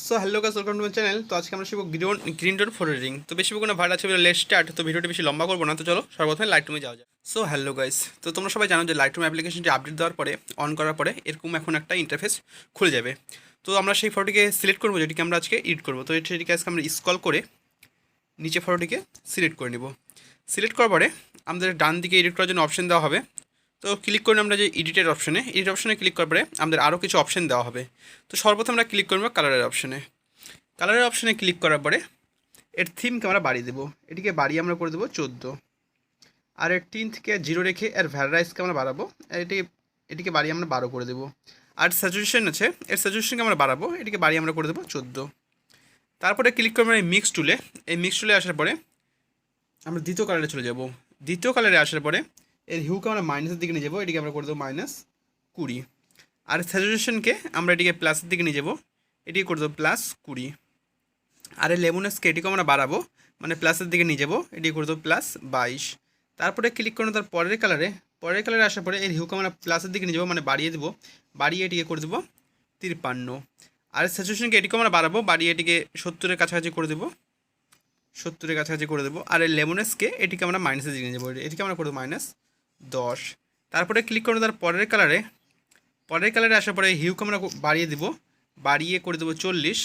So hello guys, welcome to my channel. তো আজকে আমরা শিখবো গ্রিন ডট ফটো এডিটিং। তো বেশি কোনো ভাড়া আছে লেট স্টার্ট। তো ভিডিওটা বেশি লম্বা করবো না, তো চলো সর্বপ্রথমে লাইটরুমে যাওয়া যায়। সো হ্যালো গাইস, তো তোমরা সবাই জানো যে লাইটরুম অ্যাপ্লিকেশনটি আপডেট দেওয়ার পরে অন করার পরে এরকম এখন একটা ইন্টারফেস খুলে যাবে। তো আমরা সেই ফটোটিকে সিলেক্ট করবো যেটিকে আমরা আজকে এডিট করবো। তো সেটিকে আজকে আমরা স্ক্রল করে নিচে ফটোটিকে সিলেক্ট করে নিব। সিলেক্ট করার পরে আমাদের ডান দিকে এডিট করার জন্য অপশন দেওয়া হবে। তো ক্লিক করলে আমরা যে এডিটের অপশনে ক্লিক করার পরে আমাদের আরও কিছু অপশন দেওয়া হবে। তো সর্বপ্রথম আমরা ক্লিক করবো কালারের অপশনে ক্লিক করার পরে এর থিমকে আমরা বাড়িয়ে দেবো। এটিকে বাড়িয়ে আমরা করে দেবো 14। আর এর টিন্থকে 0 রেখে এর ভ্যারাইজকে আমরা বাড়াবো। এটিকে বাড়িয়ে আমরা 12 করে দেবো। আর স্যাচুরেশন আছে, এর স্যাচুরেশনকে আমরা বাড়াবো। এটিকে বাড়িয়ে আমরা করে দেবো 14। তারপরে ক্লিক করবো এই মিক্স টুলে। এই মিক্স টুলে আসার পরে আমরা দ্বিতীয় কালারে চলে যাব। দ্বিতীয় কালারে আসার পরে এর হিউকে আমরা মাইনাসের দিকে নিয়ে যাবো। এটিকে আমরা করে দেবো -20। আর স্যাচুরেশনকে আমরা এটিকে প্লাসের দিকে নিয়ে যাবো। এটিকে করে দেবো +20। আর এই লেমনেসকে এটিকে আমরা বাড়াবো, মানে প্লাসের দিকে নিয়ে যাবো। এটি করে দেবো +22। তারপরে ক্লিক করুন তার পরের কালারে আসার পরে এই হিউকে আমরা প্লাসের দিকে নিয়ে যাবো, মানে বাড়িয়ে দেবো। বাড়িয়ে এটিকে করে দেবো 53। আর স্যাচুরেশনকে এটিকে আমরা বাড়াবো, বাড়িয়ে এটিকে 70-এর কাছাকাছি করে দেবো। 70-এর কাছাকাছি করে দেবো। আর এই লেমনেসকে এটিকে আমরা মাইনাসের দিকে নিয়ে যাবো। এটিকে আমরা করে দেবো -10। তারপরে ক্লিক করুন তার পরের কালারে আসার পরে হিউকে আমরা বাড়িয়ে দেবো, বাড়িয়ে করে দেবো 40।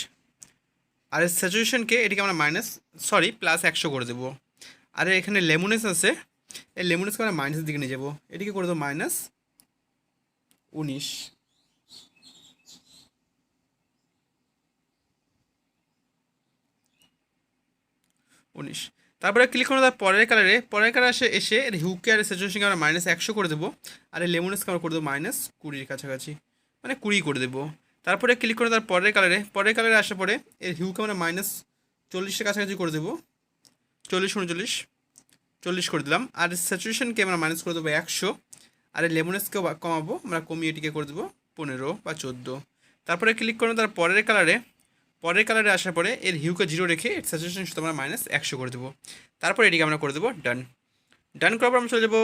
আর স্যাচুরেশনকে এটিকে আমরা +100 করে দেবো। আর এখানে লেমনেস আছে, এই লেমনেসকে আমরা মাইনাসের দিকে নিয়ে যাবো। এটিকে করে দেবো -19। তারপরে ক্লিক করুন তার পরের কালারে এসে এর হিউকে আর স্যাচুরেশনকে আমরা -100 করে দেবো। আর এই লেমনেসকে আমরা করে দেবো -20-এর কাছাকাছি, মানে 20 করে দেবো। তারপরে ক্লিক করুন তার পরের কালারে আসার পরে এর হিউকে আমরা -40-এর কাছাকাছি করে দেবো। 40 করে দিলাম। আর স্যাচুরেশনকে আমরা মাইনাস করে দেবো 100। আর এই লেমনেসকেও কমাবো, আমরা কমিয়ে এটিকে করে দেবো 15 বা 14। তারপরে ক্লিক করুন তার পরের কালারে আসার পরে এর হিউকে 0 রেখে এর স্যাচুরেশন শুধু আমরা -100 করে দেবো। তারপরে এটিকে আমরা করে দেবো ডান করার পর আমরা চলে যাবো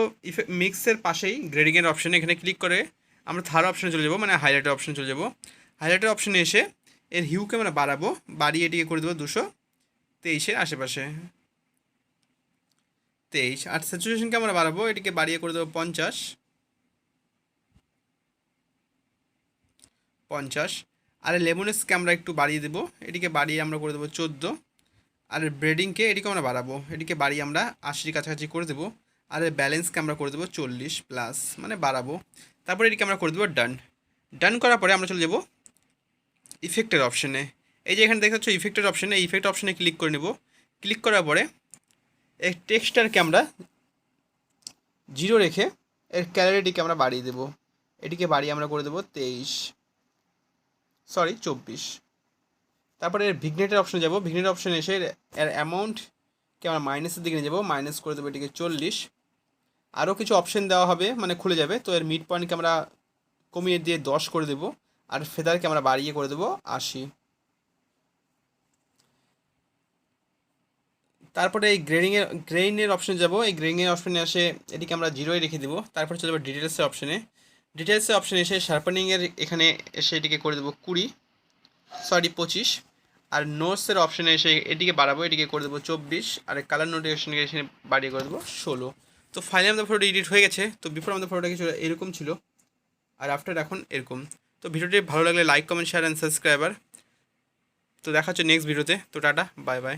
মিক্সের পাশেই গ্রেডিংয়ের অপশানে। এখানে ক্লিক করে আমরা থার্ড অপশানে চলে যাবো, মানে হাইলাইটের অপশানে চলে যাবো। হাইলাইটের অপশানে এসে এর হিউকে আমরা বাড়াবো, বাড়িয়ে এটিকে করে দেবো 223-এর আশেপাশে, 23। আর স্যাচুরেশনকে আমরা বাড়াবো, এটিকে বাড়িয়ে করে দেবো 50। আর লেমনেসকে আমরা একটু বাড়িয়ে দেবো, এটিকে বাড়িয়ে আমরা করে দেবো 14। আর ব্রেডিংকে এটিকে আমরা বাড়াবো, এটিকে বাড়িয়ে আমরা 80-এর কাছাকাছি করে দেবো। আর ব্যালেন্সকে আমরা করে দেবো 40+, মানে বাড়াবো। তারপরে এটিকে আমরা করে দেবো ডান করার পরে আমরা চলে যাবো ইফেক্টের অপশানে। এই যে এখানে দেখা যাচ্ছে ইফেক্টের অপশানে, এই ইফেক্ট অপশানে ক্লিক করে নেব। ক্লিক করার পরে এই টেক্সটারকে আমরা 0 রেখে এর ক্যালোরিটিকে আমরা বাড়িয়ে দেবো। এটিকে বাড়িয়ে আমরা করে দেবো 24। তারপরে এর ভিগনেটের অপশানে যাব। ভিগনেটের অপশানে এসে এর অ্যামাউন্টকে আমরা মাইনাসের দিকে নিয়ে যাবো, মাইনাস করে দেবো এটিকে 40। আরও কিছু অপশান দেওয়া হবে, মানে খুলে যাবে। তো এর মিড পয়েন্টকে আমরা কমিয়ে দিয়ে 10 করে দেবো। আর ফেদারকে আমরা বাড়িয়ে করে দেবো 80। তারপরে এই গ্রেইনের অপশানে যাব। এই গ্রেইনের অপশানে এসে এটিকে আমরা 0-এ রেখে দেবো। তারপরে চলে যাবো ডিটেলসের অপশানে এসে শার্পেনিংয়ের এখানে এসে এটিকে করে দেবো 25। আর নোটসের অপশানে এসে এটিকে বাড়াবো, এটিকে করে দেবো 24। আর কালার নোটিফিকেশনকে এসে বাড়িয়ে করে দেবো 16। তো ফাইনালি আমাদের ফটোটা এডিট হয়ে গেছে। তো বিফোর আমাদের ফটোটা কিছু এরকম ছিল, আর আফটার এখন এরকম। তো ভিডিওটি ভালো লাগলে like, comment, share and subscriber. তো দেখা হচ্ছে নেক্সট ভিডিওতে। তো টাটা, বাই বাই।